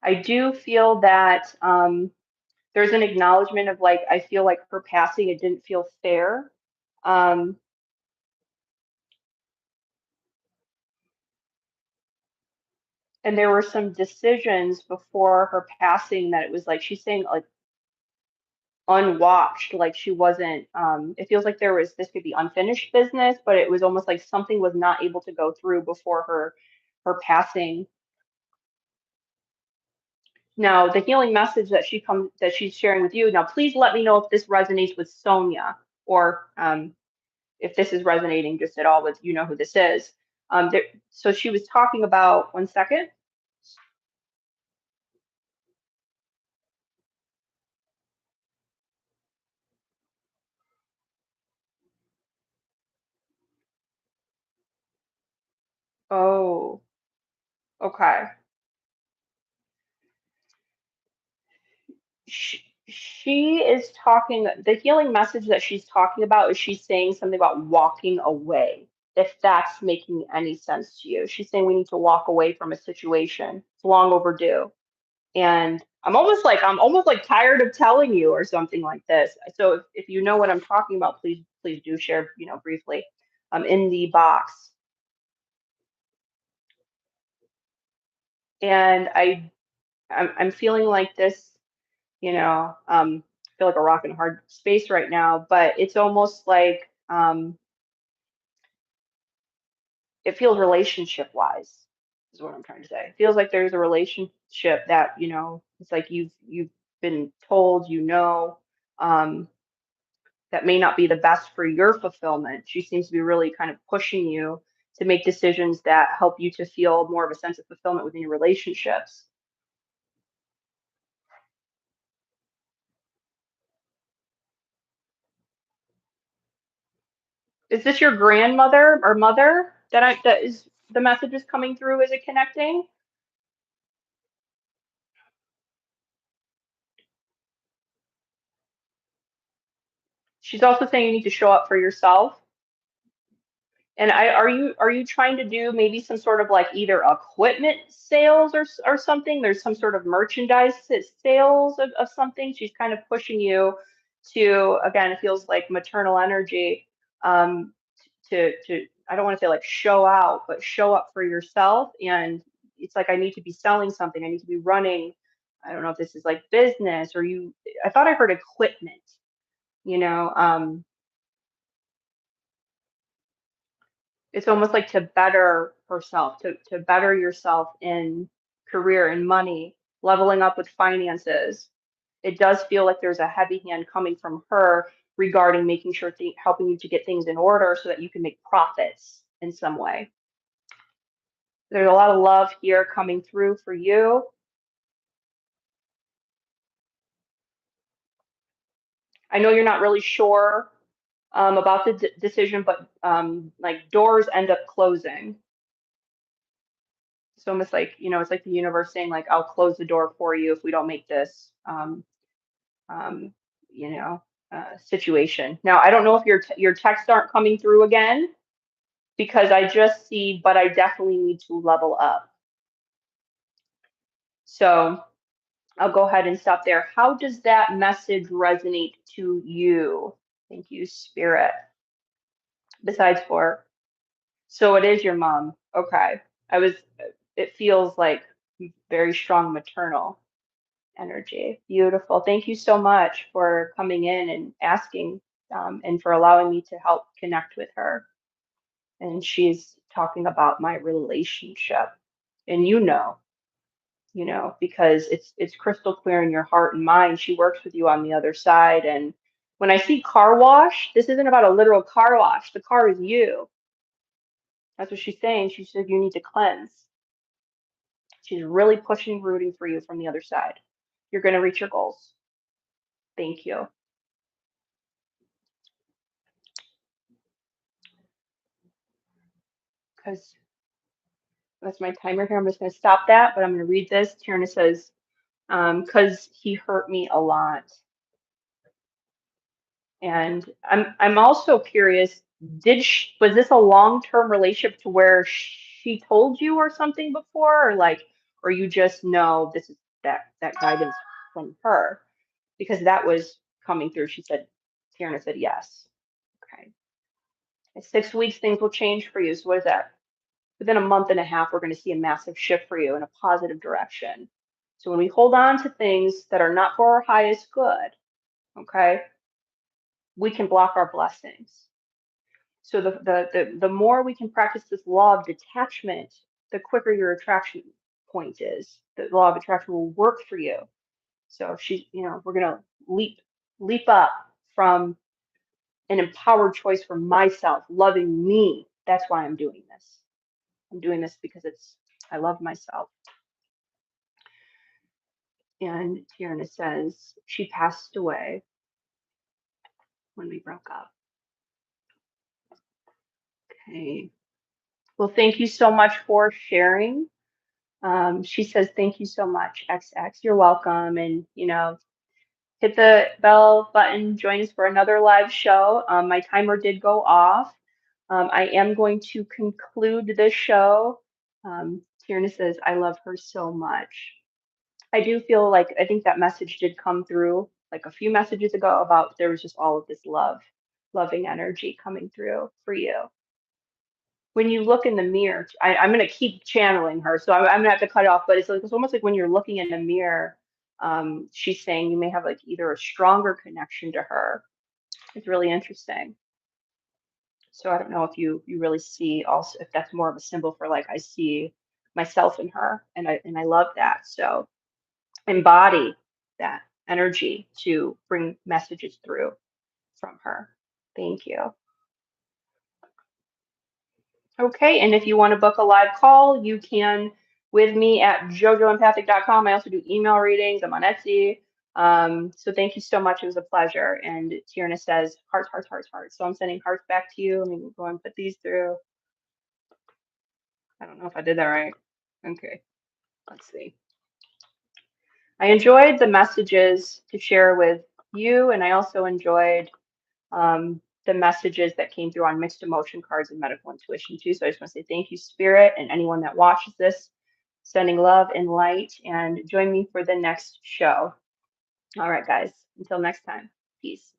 I do feel that there's an acknowledgement of like I feel like her passing it didn't feel fair. Um, and there were some decisions before her passing that it was like she's saying like unwatched, like she wasn't it feels like there was this could be unfinished business, but it was almost like something was not able to go through before her passing. Now the healing message that she's sharing with you, now please let me know if this resonates with Sonia, or if this is resonating just at all with you know who this is. There, so she was talking about 1 second. Oh, okay. She is talking, the healing message that she's talking about is she's saying something about walking away, if that's making any sense to you. She's saying we need to walk away from a situation. It's long overdue. And I'm almost like tired of telling you or something like this. So if you know what I'm talking about, please do share, you know, briefly in the box. And I'm feeling like this, you know, I feel like a rock and a hard space right now, but it's almost like it feels relationship wise is what I'm trying to say. It feels like there's a relationship that, you know, it's like you've been told, you know, um, that may not be the best for your fulfillment. She seems to be really kind of pushing you to make decisions that help you to feel more of a sense of fulfillment within your relationships. Is this your grandmother or mother that is the message is coming through? Is it connecting? She's also saying you need to show up for yourself. And are you trying to do maybe some sort of like either equipment sales or something? There's some sort of merchandise sales of something. She's kind of pushing you. to, again, it feels like maternal energy, um, to I don't want to say like show out, but show up for yourself. And it's like I need to be selling something. I need to be running. I don't know if this is like business or you. I thought I heard equipment. You know, it's almost like to better herself, to better yourself in career and money, leveling up with finances. It does feel like there's a heavy hand coming from her regarding making sure helping you to get things in order so that you can make profits in some way. There's a lot of love here coming through for you. I know you're not really sure about the decision, but like doors end up closing. It's almost like, it's like the universe saying like, I'll close the door for you if we don't make this, um, you know, situation. Now, I don't know if your texts aren't coming through again because I just see, but I definitely need to level up. So I'll go ahead and stop there. How does that message resonate to you? Thank you, Spirit. Besides for, so it is your mom. Okay. It feels like very strong maternal energy. Beautiful. Thank you so much for coming in and asking, and for allowing me to help connect with her. And she's talking about my relationship. And because it's crystal clear in your heart and mind. She works with you on the other side. And when I see car wash, this isn't about a literal car wash. The car is you. That's what she's saying. She said you need to cleanse. She's really pushing, rooting for you from the other side. You're going to reach your goals. Thank you. Because that's my timer here. I'm just going to stop that, but I'm going to read this. Tierna says, because he hurt me a lot. And I'm also curious, was this a long-term relationship to where she told you or something before, or you just know this is that guidance from her? Because that was coming through. Tierna said yes. Okay. In 6 weeks, things will change for you. So what is that? Within a month and a half, we're going to see a massive shift for you in a positive direction. So when we hold on to things that are not for our highest good, okay, we can block our blessings. So the more we can practice this law of detachment, the quicker your attraction point is. The law of attraction will work for you. So we're gonna leap up from an empowered choice for myself, loving me. That's why I'm doing this. I'm doing this because I love myself. And Tierna says she passed away when we broke up. Okay. Well, thank you so much for sharing. She says, thank you so much, XX. You're welcome. And, hit the bell button, join us for another live show. My timer did go off. I am going to conclude this show. Tierna says, I love her so much. I do feel like I think that message did come through like a few messages ago about there was just all of this loving energy coming through for you. When you look in the mirror, I'm going to keep channeling her, so I'm going to have to cut it off, but it's almost like when you're looking in the mirror, she's saying you may have like either a stronger connection to her. It's really interesting. So I don't know if you really see also if that's more of a symbol for like I see myself in her and I love that. So embody that energy to bring messages through from her. Thank you. Okay, and if you want to book a live call, you can with me at jojoempathic.com. I also do email readings. I'm on Etsy. So thank you so much. It was a pleasure. And Tierna says hearts, hearts, hearts, hearts. So I'm sending hearts back to you. Let me go and put these through. I don't know if I did that right. Okay, let's see. I enjoyed the messages to share with you, and I also enjoyed the messages that came through on mixed emotion cards and medical intuition too. So I just want to say thank you, Spirit, and anyone that watches this, sending love and light, and join me for the next show. All right, guys, until next time. Peace.